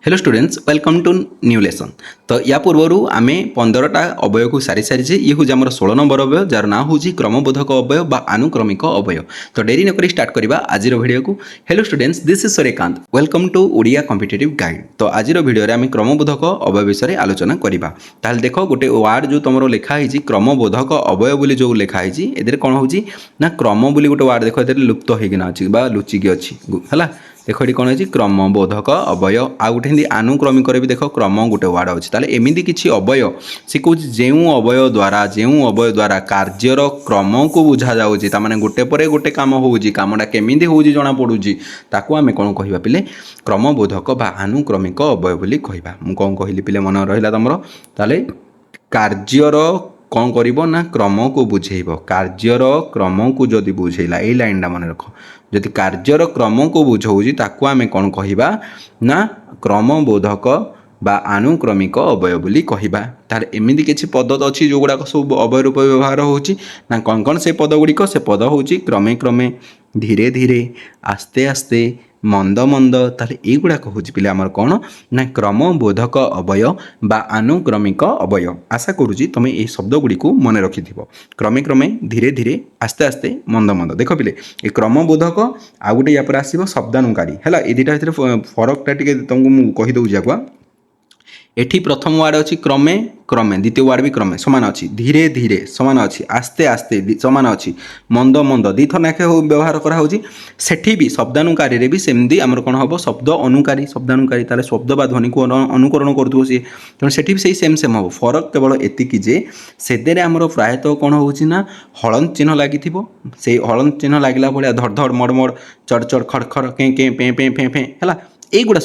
Hello students welcome to new lesson. तो या पूर्वर आम 15टा अवय को सारी सारी ये हूँ आम 16 नंबर अवय जार ना हूँ क्रमबोधक अवय बा आनुक्रमिक अवय। तो डेरी नक स्टार्ट करवा आज भिडियो को। Hello students this is Suryakant welcome to Odia competitive guide. तो आज भिडियो आम क्रमबोधक अवय विषय आलोचना करवा। ताल देख गोटे वार्ड जो तुम लिखाई क्रमबोधक अवय बोली जो लिखाई ए कौन हो ना क्रम बोली गोटे वार्ड देख लुप्त होना अच्छी लुचिकी अच्छी है। देख ये कौन है क्रमबोधक अवय आ गोटे हिंदी आनुक्रमिक भी देख क्रम गोटे वार्ड अच्छी ताले एमती किसी अवय सी कौन जो अवय द्वारा कार्यर क्रम को बुझा जाऊँगी ताने गोटे पर गोटे कम होमटा केमी हो जना पड़ूँ ताकू आम कौन कह पिले क्रमबोधक बा आनुक्रमिक अवय बोली कहवा। मुझे कौन कहली पिले मन रहा तुम ताले कार्यर कौन कर ना क्रम को बुझेब कार्यर क्रम को जदि बुझेला ये लाइनटा मन रख जदि कार्यर क्रम को बुझाऊँ ताकू आम कौन कहवा ना क्रमबोधक बा आनुक्रमिक अवय बोली कहवा। तार एमती किसी पद अच्छी जो गुड़ाक सब अवय रूप व्यवहार होना कौन कौन से पद गुड़िक से पद हूँ क्रमे क्रमे धीरे धीरे आस्ते आस्ते मंद मंद ताले युड़ाक हूँ पिले आमर कौन ना क्रमबोधक अवय बा आनुक्रमिक अवय। आशा करुँची तुम ये शब्द गुड़ी को मन रखि क्रमे क्रमे धीरे धीरे आस्ते आस्ते मंद मंद देख पिले ये क्रमबोधक आ गए या आसो शब्दानुकारी है ये दुटा भर फरकटा टी तुमको कहीदे आगुआ। एठी प्रथम वार्ड अच्छी क्रमे क्रमे द्वितीय वार्ड भी क्रमे समान अच्छी धीरे धीरे समान अच्छी आस्ते आस्ते समान अच्छी मंद मंद दी थर नाखे व्यवहार कराऊँगी सेठी भी शब्दानुकारी भी सेमती आमर कौन हम शब्द अनुकारी शब्दानुकारी ताले शब्द बा ध्वनि को अनुकरण करूँ सी तेणु सेठी भी सेम सेम हम फरक केवल एतिकी जे सेदेरे आमर प्रायतः कौन होना हलन चिन्ह लगी से हलन चिन्ह लगला भाया धड़ धड़ मड़ मड़ चढ़ चढ़ खड़ खड़ के पे पे फे फे है युड़ा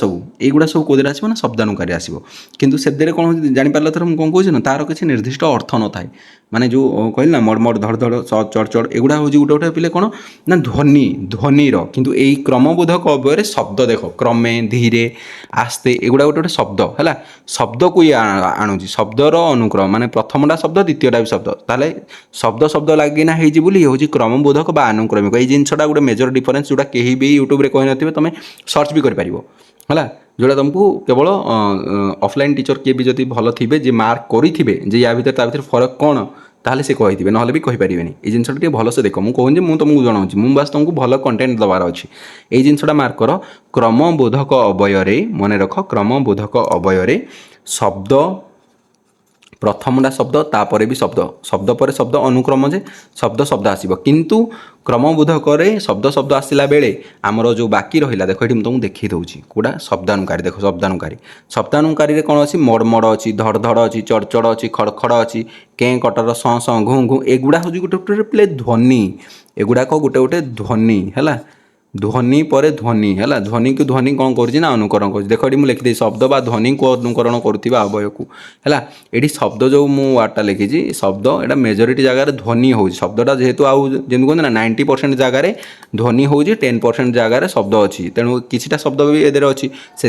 सब कौन आसो ना शब्दानुकारी आसो किंतु से कौन हो जापार थर मुझे कौन कौन ना तार किसी निर्दिष्ट अर्थ न थाए माने जो कहली ना मड़ मड़ धड़ धड़ चढ़ चढ़ एगुड़ा हूँ गोटे गोटे पिले कौन ना ध्वनि ध्वनिर किंतु यही क्रमबोधक अवय शब्द देख क्रमे धीरे आस्ते एगुड़ा गोटे गोटे शब्द है शब्द को ये आणुची शब्दर अनुक्रम माने प्रथमटा शब्द द्वितीयटा भी शब्द ताले शब्द शब्द लगिना हो क्रमबोधक बा आनुक्रमिक ये जिनसा गोटे मेजर डिफरेन्स जोटा कहीं भी यूट्यूब कही न तुम सर्च भी कर है जोड़ा तुमको केवल ऑफलाइन टीचर किए भी जब भल थे जे मार्क करेंगे या भर फरक कौन ताहले से कही ना भी कहीपर ये जिनसा भल से देख मुझे कहूँ मुझे तुमको जनाऊँ मुझे बास तुमको भल कंटेंट दबार अच्छी ये जिनसा मार्क कर क्रमबोधक अवय मन रख क्रमबोधक अवय शब्द प्रथमटा शब्द तापर भी शब्द शब्द पर शब्द अनुक्रम जे शब्द शब्द आसब किंतु क्रमबोधक शब्द शब्द आसला बेले आमर जो बाकी रहा देख ये तुमको देखी दूसरी कौटा शब्दानुकारी देख शब्दानुकारी कौन अच्छी मड़ मड़ अच्छी धड़ धड़ अच्छी चढ़ चढ़ अच्छी खड़ खड़ अच्छी कें कटर सं घुँ घुँ एगुड़ा हूँ गोटे गोटे प्ले ध्वनि एगुड़ाक गोटे गोटे ध्वनि है ध्वनि पर ध्वनि है ध्वनि को ध्वनि कौन कर अनुकरण कर देख मुझे लिखिदी शब्द बा ध्वनि को अनुकरण करुवा अवय को है ये शब्द जो मुझे वार्डटा लिखी शब्द यहाँ मेजोरिटी जगार ध्वनि हो शब्दटा जेहेतु आमती कहते ना 90% जगार ध्वनि हो 10% जगार शब्द अच्छी तेणु किसीटा शब्द भी एदे अच्छी से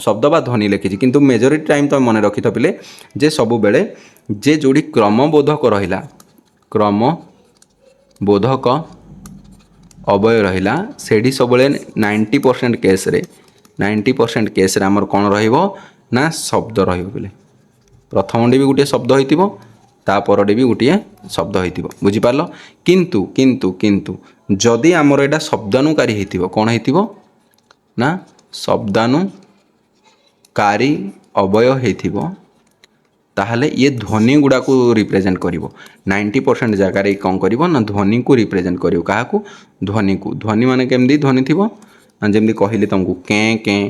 शब्द बा ध्वनि लिखी किंतु मेजोरिटी टाइम तुम मन रखि पिले जे सब बेले जे जोड़ी क्रमबोधक रहा क्रमबोधक अवय रहा से सब 90% केस्रे 90% केस्रे आमर कौन रहा शब्द रे प्रथम भी गोटे शब्द होपर भी गोटे शब्द हो बुझिपार किंतु किंतु किंतु जदि आमर यहाँ शब्दानुकारी हो कौन हो शब्दानुकारी अवय हो ताहले ये ध्वनि गुड़ा को रिप्रेजेंट करिवो 90% जगार कौन करिवो ना ध्वनि को रिप्रेजेंट करिवो क्या ध्वनि को ध्वनि माने केमदी ध्वनि थिवो जमती कहली तुमको कें कें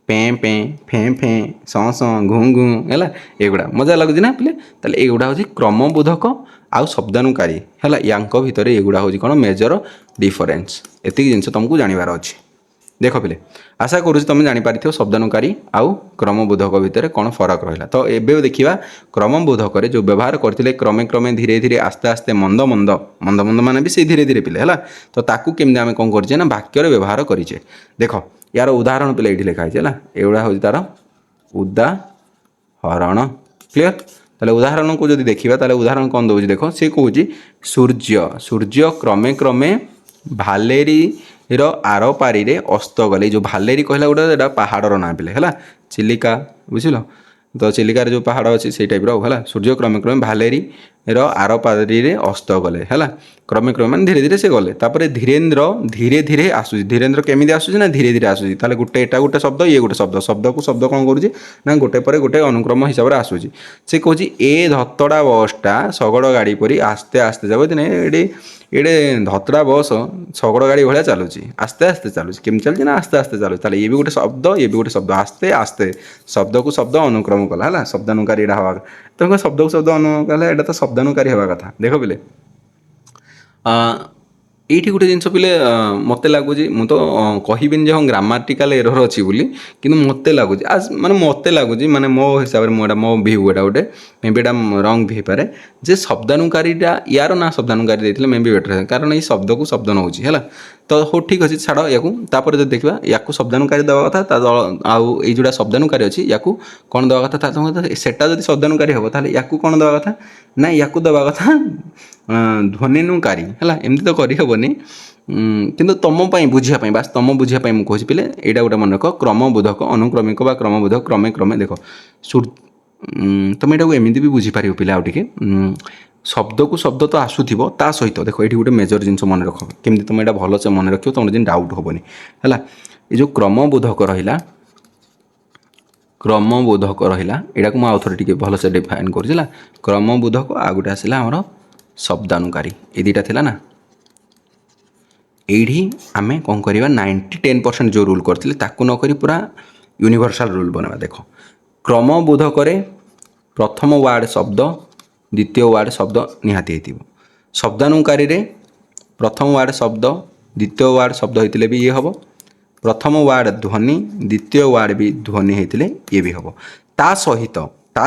पे पे फे फे सं घुँ घुँ है एगुड़ा मजा लगुच ना पिले ताले एगुड़ा हूँ क्रमबोधक आउ शब्दानुकारी है या भितर एगुड़ा हूँ कौन मेजर डिफरेन्स एतिक जिनस तुमको जानिबार अच्छे। देख पिले आशा करुँच तुम जापर शब्दानुकारी आउ क्रमबोधक भितर कौन फरक रहा। तो एबे देखा क्रमबोधक जो व्यवहार करते क्रमे क्रमे धीरे धीरे आस्ते आस्ते मंद मंद मंद मंद मान भी से धीरे धीरे पिले है तो ताकू केमती आम कौन करचे ना वाक्यर व्यवहार करें। देख यार उदाहरण पिले ये लिखाई है एगुड़ा हूँ तार उदाहरण क्लीयर ताले उदाहरण को जब देखा ताले उदाहरण कौन दौर देख सी कौच सूर्य सूर्य क्रमे क्रमे भालेरी ର आर पारि रे अस्त गले जो भालेरी कहला गोटे पहाड़र ना पे है चिलिका बुझल तो चिलिकार जो पहाड़ अच्छी से टाइप है सूर्य क्रमे क्रमे भालेरी ର आर पारि रे अस्त गले है क्रमे क्रमे मान धीरे धीरे से गले तापर धीरेन्द्र धीरे धीरे आसूँ धीरेन्द्र केमी आसूँ ना धीरे धीरे आसूँ ताले गोटे एटा गोटे शब्द ये गोटे शब्द शब्द को शब्द कौन करुँचे ना गोटे पर गोटे अनुक्रम हिसाब से आसूँ से कौच ए धतड़ा बसटा शगड़ गाड़ी परी आस्ते आस्ते जाओ ये एडे धतड़ा बस शगड़ गाड़ी भाया चलुची आस्ते आस्ते चलुची केमी चलती ना आस्ते आस्ते चलुची ताले ये भी गोटे शब्द ये भी गोटे शब्द आस्ते आस्ते शब्द को शब्द अनुक्रम कला है शब्दानुकारी एटा हवा तुम शब्द को शब्द अनुक्रम एटा तो शब्दानुकारी हवा कथा देख पिले এইটি গোটে জিনিস পিলে মতো লাগুଛି ମୁଁ ତ କହିବିନି ଯେ ହଁ ଗ୍ରାମାଟିକାଲ ଏରର ଅଛି ବୋଲି କିନ୍ତୁ ମୋତେ ଲାଗୁଛି ମାନେ ମୋତେ ଲାଗୁଛି ମାନେ ମୋ ହିସାବରେ ମୁଁ ଏଇଟା ମୋ ଭିଉ ଏଇଟା ଗୋଟେ ମେ ବି ଏଇଟା ରଙ୍ଗ ବି ହେଇପାରେ ଯେ ଶବ୍ଦାନୁକାରୀଟା ୟାର ନା ଶବ୍ଦାନୁକାରୀ ଦେଇଥିଲେ ମେ ବି ବେଟର କାରଣ ଏଇ ଶବ୍ଦକୁ ଶବ୍ଦ ନେଉଛି ହେଲା ତ ହଉ ଠିକ୍ ଅଛି ଛାଡ଼ ୟାକୁ ତାପରେ ଯଦି ଦେଖିବା ୟାକୁ ଶବ୍ଦାନୁକାରୀ ଦେବା କଥା ତା ଆଉ ଏଇ ଯେଉଁଟା ଶବ୍ଦାନୁକାରୀ ଅଛି ୟାକୁ କ'ଣ ଦେବା କଥା ସେଟା ଯଦି ଶବ୍ଦାନୁକାରୀ ହେବ ତାହେଲେ ୟାକୁ କ'ଣ ଦେବା କଥା ନା ୟାକୁ ଦେବା କଥା ଧ୍ୱନିନୁକାରୀ ହେଲା ଏମିତି ତ କରିହେବନି କିନ୍ତୁ ତୁମ ପାଇଁ ବୁଝିବା ପାଇଁ ବାସ୍ ତୁମ ବୁଝିବା ପାଇଁ ମୁଁ କହୁଛି ପିଲେ ଏଇଟା ଗୋଟେ ମନେ ରଖ କ୍ରମବୋଧକ ଅନୁକ୍ରମିକ ବା କ୍ରମବୋଧକ କ୍ରମେ କ୍ରମେ ଦେଖ ତୁମେ ଏଇଟାକୁ ଏମିତି ବି ବୁଝିପାରିବ ପିଲା ଆଉ ଟିକେ ଶବ୍ଦକୁ ଶବ୍ଦ ତ ଆସୁଥିବ ତା ସହିତ ଦେଖ ଏଇଠି ଗୋଟେ ମେଜର ଜିନିଷ ମନେ ରଖ କେମିତି ତୁମେ ଏଇଟା ଭଲସେ ମନେ ରଖିବ ତୁମର ଯେମିତି ଡାଉଟ୍ ହେବନି ହେଲା ଏ ଯେଉଁ କ୍ରମବୋଧକ ରହିଲା ଏଇଟାକୁ ମୁଁ ଆଉ ଥରେ ଟିକେ ଭଲସେ ଡିଫାଇନ୍ କରୁଛି ହେଲା କ୍ରମବୋଧକ ଆଉ ଗୋଟେ ଆସିଲା ଆମର शब्दानुकारी ये दुटा थिला ना यही आम कौन करवा 90-10% जो रूल करते ताकू नक पूरा यूनिवर्सल रूल बनवा देख क्रमबोधक प्रथम वार्ड शब्द द्वितीय वार्ड शब्द निहाती शब्दानुकारी प्रथम वार्ड शब्द द्वितीय वार्ड शब्द होते भी ये हम प्रथम वार्ड ध्वनि द्वितीय वार्ड भी ध्वनि होते ये भी हम ता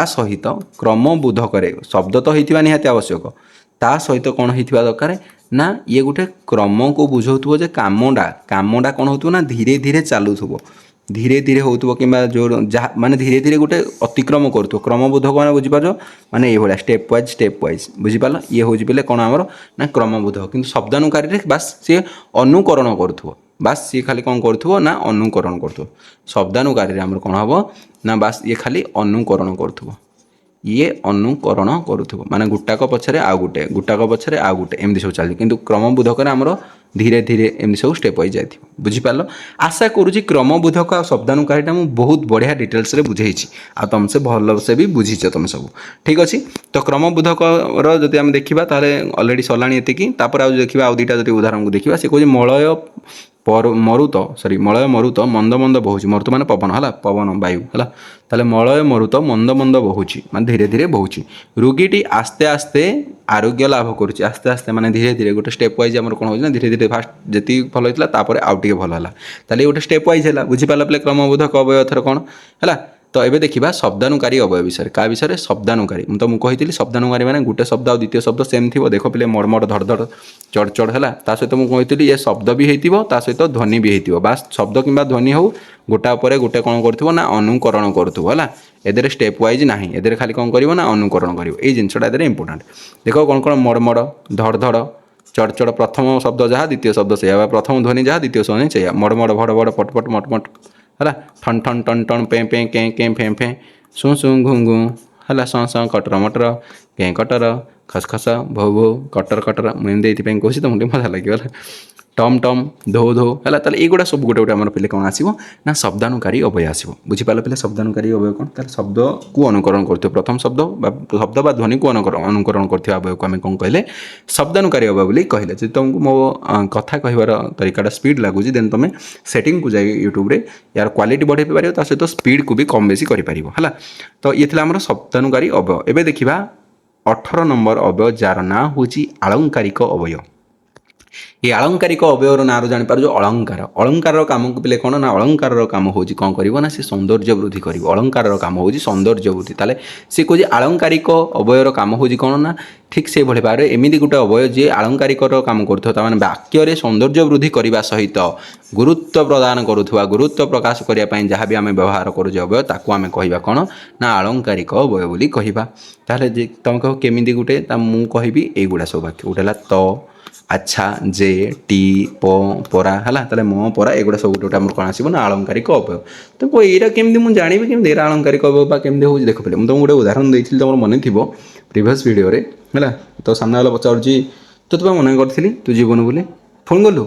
सहित क्रमबोधक शब्द तो होता निहाती आवश्यक ता सहित कौन होता दरकार ना ये गोटे क्रम को बुझाऊ जे कामटा कौन हो ना धीरे धीरे चलुव धीरे धीरे हो कि जहाँ माने धीरे धीरे गोटे अतिक्रम करूँ क्रमबोधक मैंने बुझीपार माने ये भाया स्टेप वाइज बुझीपार ये हूँ पे कौन आमर ना क्रमबोधक कि शब्दानुकारी बास सी अनुकरण करूँ बास सी खाली कौन करूँ ना अनुकरण करूँ शब्दानुकारी आमर कौन हम ना बास ये खाली अनुकरण करूँ ये अनुकरण करूँ माने गुटाक पछरे आउ गुटे गुटाक पछरे आउ गुटे एमती सब चलती किंतु क्रमबोधक आमर धीरे धीरे एमती सब स्टेप वाइज जाए बुझीपार आशा करुँची क्रमबोधक आ शब्दानुकारीटा मुझे बहुत बढ़िया डिटेल्स रे बुझे आ तुम से भल से भी बुझीच तुम सब ठीक अच्छे तो क्रमबोधक जब आम देखा ताले अलरेडी सरलाणी एतिकी तापर आउ देखा आउ दुईटा जो उदाहरण को देखा सी कहे मलय मलय मरुत मंद मंद बहुची मरुत मान पवन है पवन वायु है ताले मलय मरुत मंद मंद बहुची मान धीरे धीरे बहुची रोगीटी आस्ते आस्ते आरोग्य लाभ करुच्ची आस्ते आस्ते माने धीरे धीरे गोटे स्टेप वाइज आम कौन होना धीरे धीरे फास्ट जी भल होता तापर आउ टे भल है ताले गोटे स्टेप वाइज है बुझीपार पे क्रमबोधक अवय थर कौन है तो ये देखा शब्दानुकारी अवय विषय क्या विषय शब्दानुकारी तो मुझे कही शब्दानुकारी मैंने गोटे शब्द आ द्वितीय शब्द सेम थी देख पे मड़मड़ धड़धड़ चढ़ चढ़ है सहित मुझे कही ये शब्द भी होता सहित ध्वनि भी हो बास शब्द कि ध्वनि हो गोटा पर गोटे कौन करूँ ना अनुकरण करूँ है एदे स्टेप वाइज ना एदे खाली कौन कर अनुकरण कर जिनसा इंपोर्टाट देख कौन कौन मड़मड़ धड़ धड़ चढ़ चढ़ प्रथम शब्द जहाँ द्वितीय शब्द से प्रथम ध्वनि जहाँ द्वितीय ध्वनि से मड़मड़ भड़ भड़ पटपट मटमट है ठन ठन टन टन पे पे कें कें फे फे सु सु घु घु है स स कटर मटर कें कटर खस खस भौ भौ कटर कटर मुझे ये कौन तो मुझे मजा लगे टम टम धो धो है युवा सब गोटे गोटे आम पे कौन आसो ना शब्दानुकारी अवय आसो बुझीपार पे शब्दानुकारी अवय कौन तार शब्द को अनुकरण कर प्रथम शब्द बा ध्वनि को अनुकरण कर अवय को आम कौन कहले शब्दानुकारी अवय बोली कहले जो तुमको मो कथा कहबार तरीकाटा स्पीड लगुच देन तुम सेटिंग को जाए यूट्यूब रे यार क्वालिटी बढ़े पार सहित स्पीड को भी कम बेसी कर तो ये आम शब्दानुकारी अवय एवं देखा 18 नंबर अवय जार ना हूँ आलंकारिक अवय ये आलंकारिक अवयर ना जापर जो अलंकार अलंकार कम को पे कौन ना अलंकार कम हो कौन कर सी सौंदर्य वृद्धि कर अलंकार कम हो सौंदर्य वृद्धि ताले सी कहे आलंकारिक अवयर कम हो कौन ना ठीक से भाई भाव एमती गोटे अवय जी आलंकारिक कम कर वाक्य सौंदर्य वृद्धि करने सहित गुरुत्व प्रदान करुवा गुरुत्व प्रकाश करने जहाँ भी आम व्यवहार करुचे अवय ताकू आम कह कौन ना आलंकारिक अवय बोली कहवा ताले तुम कह केमी गोटे मुझे कहबी युवा सब वाक्य गोटे तो ଆଚ୍ଛା ଯେ ଟି ପରା ହେଲା ତାହେଲେ ମ ପରା ଏଗୁଡ଼ା ସବୁ ଗୋଟେ ଆମର କ'ଣ ଆସିବ ନା ଆଳଙ୍କାରିକ ଅବୟବ। ତ ଏଇଟା କେମିତି ମୁଁ ଜାଣିବି କେମିତି ଏଇଟା ଆଳଙ୍କାରିକ ଅବୟବ ବା କେମିତି ହେଉଛି ଦେଖ ପିଲେ ମୁଁ ତୁମକୁ ଗୋଟେ ଉଦାହରଣ ଦେଇଥିଲି ତୁମର ମନେ ଥିବ ପ୍ରିଭିୟସ୍ ଭିଡ଼ିଓରେ ହେଲା। ତ ସାମ୍ନା ବାଲା ପଚାରୁଛି ତୋତେ ବା ମନା କରିଥିଲି ତୁ ଯିବୁନି ବୋଲି ଫୋନ୍ କଲୁ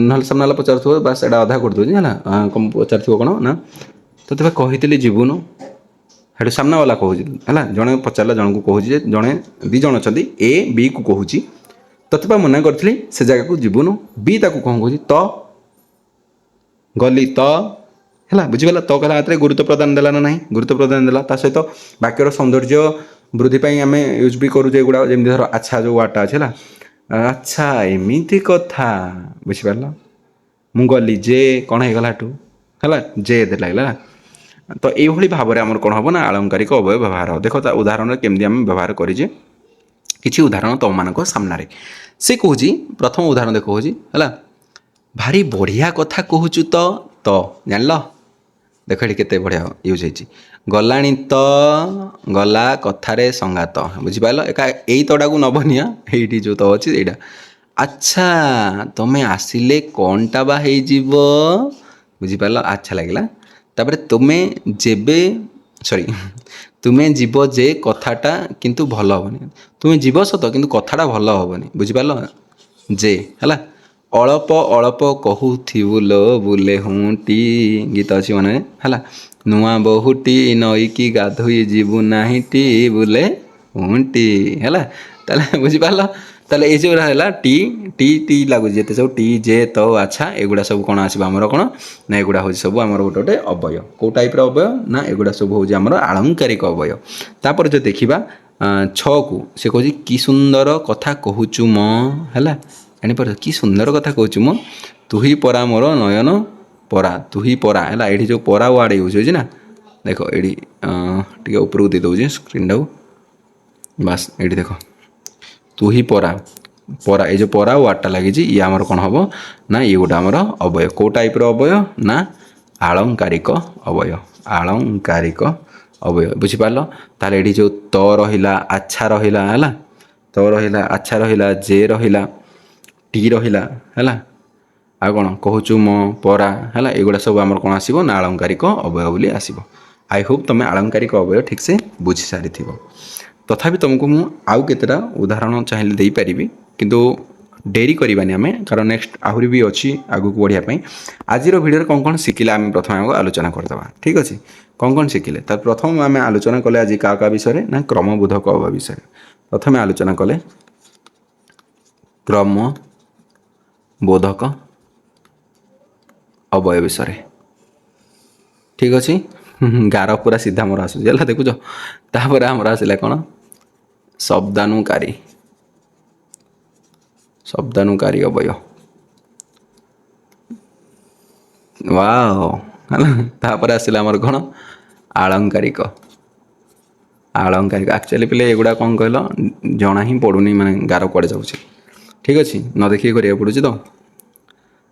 ନହେଲେ ସାମ୍ନା ବାଲା ପଚାରୁଥିବ ବାସ୍ ଏଇଟା ଅଧା କରିଦେଉଛି ହେଲା ପଚାରୁଥିବ କ'ଣ ନା ତୋତେ ବା କହିଥିଲି ଯିବୁନୁ ସେଠୁ ସାମ୍ନା ବାଲା କହୁଛି ହେଲା ଜଣେ ପଚାରିଲା ଜଣକୁ କହୁଛି ଯେ ଜଣେ ଦୁଇ ଜଣ ଅଛନ୍ତି ଏ ବିକୁ କହୁଛି ତୋତେ ବା ମନା କରିଥିଲି ସେ ଜାଗାକୁ ଯିବୁନୁ ବି ତାକୁ କ'ଣ କହୁଛି ତ ଗଲି ତ ହେଲା ବୁଝିଗଲା ତ କହିଲା ହାତରେ ଗୁରୁତ୍ୱ ପ୍ରଦାନ ଦେଲା ନା ନାହିଁ ଗୁରୁତ୍ୱ ପ୍ରଦାନ ଦେଲା ତା ସହିତ ବାକ୍ୟର ସୌନ୍ଦର୍ଯ୍ୟ ବୃଦ୍ଧି ପାଇଁ ଆମେ ୟୁଜ୍ ବି କରୁଛେ ଏଗୁଡ଼ା ଯେମିତି ଧର ଆଚ୍ଛା ଯେଉଁ ୱାର୍ଡ଼ଟା ଅଛି ହେଲା ଆଚ୍ଛା ଏମିତି କଥା ବୁଝିପାରିଲ ମୁଁ ଗଲି ଯେ କ'ଣ ହେଇଗଲା ଏଠୁ ହେଲା ଯେ ଏତେ ଲାଗିଲା ନା ତ ଏଇଭଳି ଭାବରେ ଆମର କ'ଣ ହେବ ନା ଆଳଙ୍କାରିକ ଅବୟବ ବ୍ୟବହାର ହେବ ଦେଖ ତା ଉଦାହରଣରେ କେମିତି ଆମେ ବ୍ୟବହାର କରିଛେ କିଛି ଉଦାହରଣ ତୁମମାନଙ୍କ ସାମ୍ନାରେ ସେ କହୁଛି ପ୍ରଥମ ଉଦାହରଣ ଦେଖ କହୁଛି ହେଲା ଭାରି ବଢ଼ିଆ କଥା କହୁଛୁ ତ ଜାଣିଲ ଦେଖ ଏଠି କେତେ ବଢ଼ିଆ ୟୁଜ୍ ହେଇଛି ଗଲାଣି ତ ଗଲା କଥାରେ ସଙ୍ଗାତ ବୁଝିପାରିଲ ଏକା ଏଇ ତଟାକୁ ନବନିଆ ଏଇଠି ଯେଉଁ ତ ଅଛି ଏଇଟା ଆଚ୍ଛା ତମେ ଆସିଲେ କ'ଣଟା ବା ହେଇଯିବ ବୁଝିପାରିଲ ଆଚ୍ଛା ଲାଗିଲା ତାପରେ ତୁମେ ଯେବେ ତୁମେ ଯିବ ଯେ କଥାଟା କିନ୍ତୁ ଭଲ ହେବନି ତୁମେ ଯିବ ସତ କିନ୍ତୁ କଥାଟା ଭଲ ହେବନି ବୁଝିପାରିଲ ଯେ ହେଲା ଅଳ୍ପ ଅଳ୍ପ କହୁଥିବୁ ଲୋ ବୁଲେ ହୁଁଟି ଗୀତ ଅଛି ମାନେ ହେଲା ନୂଆ ବହୁଟି ନଈକି ଗାଧୋଇ ଯିବୁ ନାହିଁଟି ବୁଲେ ହୁଁଟି ହେଲା ତାହେଲେ ବୁଝିପାରିଲ ତାହେଲେ ଏଇ ଯେଉଁଟା ହେଲା ଟି ଟି ଟି ଲାଗୁଛି ଯେତେ ସବୁ ଟି ଯେ ତ ଆଚ୍ଛା ଏଗୁଡ଼ା ସବୁ କ'ଣ ଆସିବ ଆମର କ'ଣ ନା ଏଗୁଡ଼ା ହେଉଛି ସବୁ ଆମର ଗୋଟେ ଗୋଟେ ଅବୟ କେଉଁ ଟାଇପ୍ର ଅବୟ ନା ଏଗୁଡ଼ା ସବୁ ହେଉଛି ଆମର ଆଳଙ୍କାରିକ ଅବୟ ତାପରେ ଯଦି ଦେଖିବା 6କୁ ସେ କହୁଛି କି ସୁନ୍ଦର କଥା କହୁଛୁ ମ ହେଲା ଜାଣିପାରୁଛ କି ସୁନ୍ଦର କଥା କହୁଛୁ ମ ତୁହି ପରା ମୋର ନୟନ ପରା ତୁହି ପରା ହେଲା ଏଇଠି ଯେଉଁ ପରା ୱାର୍ଡ଼ ୟୁଜ୍ ହେଉଛି ନା ଦେଖ ଏଇଠି ଟିକେ ଉପରକୁ ଦେଇ ଦେଉଛି ସ୍କ୍ରିନ୍ଟାକୁ ବାସ୍ ଏଇଠି ଦେଖ ତୁହି ପରା ପରା ଏଇ ଯେଉଁ ପରା ୱାର୍ଡ଼ଟା ଲାଗିଛି ଇଏ ଆମର କ'ଣ ହେବ ନା ଇଏ ଗୋଟେ ଆମର ଅବୟ କେଉଁ ଟାଇପ୍ର ଅବୟ ନା ଆଳଙ୍କାରିକ ଅବୟ ଆଳଙ୍କାରିକ ଅବୟ ବୁଝିପାରିଲ ତାହେଲେ ଏଠି ଯେଉଁ ତ ରହିଲା ଆଚ୍ଛା ରହିଲା ହେଲା ତ ରହିଲା ଆଚ୍ଛା ରହିଲା ଯେ ରହିଲା ଟି ରହିଲା ହେଲା ଆଉ କ'ଣ କହୁଛୁ ମ ପରା ହେଲା ଏଗୁଡ଼ା ସବୁ ଆମର କ'ଣ ଆସିବ ନା ଆଳଙ୍କାରିକ ଅବୟ ବୋଲି ଆସିବ ଆଇ ହୋପ୍ ତୁମେ ଆଳଙ୍କାରିକ ଅବୟ ଠିକ୍ସେ ବୁଝି ସାରିଥିବ ତଥାପି ତୁମକୁ ମୁଁ ଆଉ କେତେଟା ଉଦାହରଣ ଚାହିଁଲେ ଦେଇପାରିବି କିନ୍ତୁ ଡେରି କରିବାନି ଆମେ କାରଣ ନେକ୍ସଟ ଆହୁରି ବି ଅଛି ଆଗକୁ ବଢ଼ିବା ପାଇଁ ଆଜିର ଭିଡ଼ିଓରେ କ'ଣ କ'ଣ ଶିଖିଲେ ଆମେ ପ୍ରଥମେ ଆମକୁ ଆଲୋଚନା କରିଦେବା ଠିକ୍ ଅଛି କ'ଣ ଶିଖିଲେ ତାର ପ୍ରଥମ ଆମେ ଆଲୋଚନା କଲେ ଆଜି କାହା ବିଷୟରେ ନା କ୍ରମବୋଧକ ଅବୟ ବିଷୟରେ ପ୍ରଥମେ ଆଲୋଚନା କଲେ କ୍ରମବୋଧକ ଅବୟ ବିଷୟରେ ଠିକ୍ ଅଛି ଗାର ପୁରା ସିଧା ମୋର ଆସୁଛି ହେଲା ଦେଖୁଛ ତାପରେ ଆମର ଆସିଲା କ'ଣ ଶବ୍ଦାନୁକାରୀ ଅବୟ ୱାଓ ହେଲା ତାପରେ ଆସିଲା ଆମର କ'ଣ ଆଳଙ୍କାରିକ ଆକ୍ଚୁଆଲି ପିଲେ ଏଗୁଡ଼ା କ'ଣ କହିଲ ଜଣା ହିଁ ପଡ଼ୁନି ମାନେ ଗାର କୁଆଡ଼େ ଯାଉଛି ଠିକ୍ ଅଛି ନ ଦେଖିକି କରିବାକୁ ପଡ଼ୁଛି ତ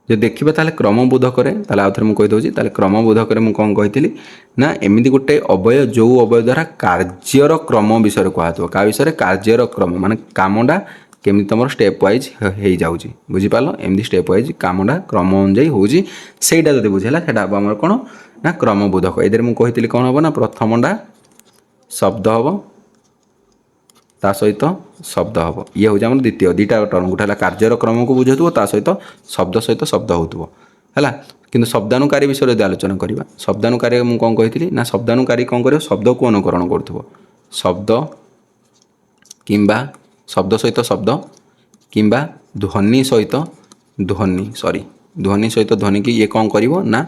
ଯଦି ଦେଖିବା ତାହେଲେ କ୍ରମବୋଧକରେ ତାହେଲେ ଆଉ ଥରେ ମୁଁ କହିଦେଉଛି ତାହେଲେ କ୍ରମବୋଧକରେ ମୁଁ କ'ଣ କହିଥିଲି ନା ଏମିତି ଗୋଟେ ଅବୟ ଯେଉଁ ଅବୟ ଦ୍ୱାରା କାର୍ଯ୍ୟର କ୍ରମ ବିଷୟରେ କୁହାଯିବ କାହା ବିଷୟରେ କାର୍ଯ୍ୟର କ୍ରମ ମାନେ କାମଟା କେମିତି ତୁମର ଷ୍ଟେପ୍ ୱାଇଜ୍ ହେଇଯାଉଛି ବୁଝିପାରିଲ ଏମିତି ଷ୍ଟେପ୍ ୱାଇଜ୍ କାମଟା କ୍ରମ ଅନୁଯାୟୀ ହେଉଛି ସେଇଟା ଯଦି ବୁଝିଲା ସେଇଟା ହେବ ଆମର କ'ଣ ନା କ୍ରମବୋଧକ ଏଥିରେ ମୁଁ କହିଥିଲି କ'ଣ ହେବ ନା ପ୍ରଥମଟା ଶବ୍ଦ ହେବ ତା ସହିତ ଶବ୍ଦ ହେବ ଇଏ ହେଉଛି ଆମର ଦ୍ୱିତୀୟ ଦୁଇଟା ଟର୍ମ ଗୋଟେ ହେଲା କାର୍ଯ୍ୟର କ୍ରମକୁ ବୁଝାଉଥିବ ତା ସହିତ ଶବ୍ଦ ହେଉଥିବ ହେଲା କିନ୍ତୁ ଶବ୍ଦାନୁକାରୀ ବିଷୟରେ ଯଦି ଆଲୋଚନା କରିବା ଶବ୍ଦାନୁକାରୀ ମୁଁ କ'ଣ କହିଥିଲି ନା ଶବ୍ଦାନୁକାରୀ କ'ଣ କରିବ ଶବ୍ଦକୁ ଅନୁକରଣ କରୁଥିବ ଶବ୍ଦ କିମ୍ବା ଶବ୍ଦ ସହିତ ଶବ୍ଦ କିମ୍ବା ଧ୍ୱନି ସହିତ ଧ୍ୱନିକି ଇଏ କ'ଣ କରିବ ନା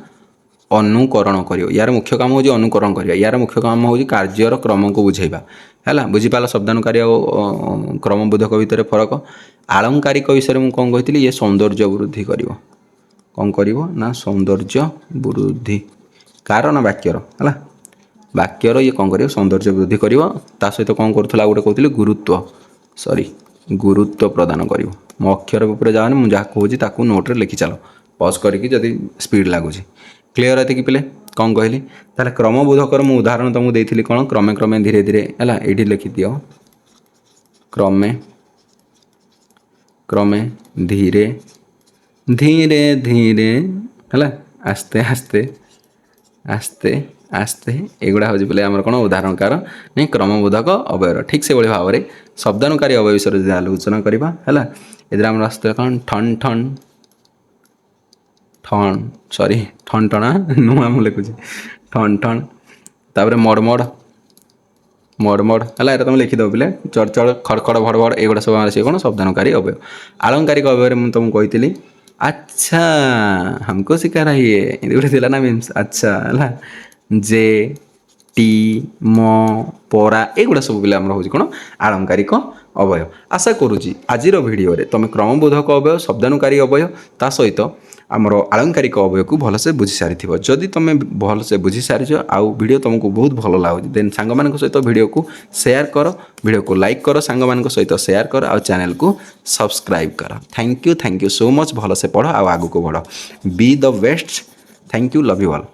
ଅନୁକରଣ କରିବ ୟାର ମୁଖ୍ୟ କାମ ହେଉଛି ଅନୁକରଣ କରିବା ୟାର ମୁଖ୍ୟ କାମ ହେଉଛି କାର୍ଯ୍ୟର କ୍ରମକୁ ବୁଝାଇବା ହେଲା ବୁଝିପାରିଲ ଶବ୍ଦାନୁକାରୀ ଆଉ କ୍ରମବୋଧକ ଭିତରେ ଫରକ ଆଳଙ୍କାରିକ ବିଷୟରେ ମୁଁ କ'ଣ କହିଥିଲି ଇଏ ସୌନ୍ଦର୍ଯ୍ୟ ବୃଦ୍ଧି କରିବ କ'ଣ କରିବ ନା ସୌନ୍ଦର୍ଯ୍ୟ ବୃଦ୍ଧି କାର ନା ବାକ୍ୟର ହେଲା ବାକ୍ୟର ଇଏ କ'ଣ କରିବ ସୌନ୍ଦର୍ଯ୍ୟ ବୃଦ୍ଧି କରିବ ତା ସହିତ କ'ଣ କରୁଥିଲା ଆଉ ଗୋଟେ କହୁଥିଲି ଗୁରୁତ୍ୱ ପ୍ରଦାନ କରିବ ମୋ ଅକ୍ଷର ଉପରେ ଯାଉନି ମୁଁ ଯାହା କହୁଛି ତାକୁ ନୋଟ୍ରେ ଲେଖି ଚାଲ ପଜ୍ କରିକି ଯଦି ସ୍ପିଡ଼ ଲାଗୁଛି କ୍ଲିଅର୍ ଏତିକି ପିଲେ କ'ଣ କହିଲି ତାହେଲେ କ୍ରମବୋଧକର ମୁଁ ଉଦାହରଣ ତୁମକୁ ଦେଇଥିଲି କ'ଣ କ୍ରମେ ଧୀରେ ଧୀରେ ହେଲା ଏଇଠି ଲେଖିଦିଅ କ୍ରମେ क्रमे धीरे धीरे धीरे है आस्ते आस्ते आस्ते आस्ते एगुड़ा हूँ बोले आम कौन उदाहरणकार नहीं क्रमबोधक अवयर ठीक से भाव में शब्दानुकारी अवय विषय आलोचना करवा है इधर आम आसते कौन ठन ठन ठन सॉरी ठन ठना नुआ मुझे लिखुची ठन ठन तापर मड़मड़ मड़मड़ है तुम लिखिदेव पे चढ़ चढ़ खड़खड़ भड़भड़ एगुड़ा सब आसे कौन शब्दानुकारी अवय आलंकारिक अवय मुझे तुमको कही अच्छा हमको सिखा रहा है ये गोटे थी ना मीम्स अच्छा है जे टी म परा एगुड़ा सब बोले आम हूँ कौन आलंकारिक अवय आशा करुँची आज भिडियो तुम क्रमबोधक अवय शब्दानुकारी अवय ता सहित आमर आलंकारिक अवय को भलसे बुझी सारी जदि तुम भलसे बुझी सारी आउ वीडियो तुमको बहुत भल लगुच देन सांग मान सहित वीडियो को शेयर कर वीडियो को लाइक कर सांग मान सहित शेयर कर आउ चैनल को सब्सक्राइब कर थैंक यू सो मच भलसे पढ़ आउ आगु को बढ़ be the best thank you love you all.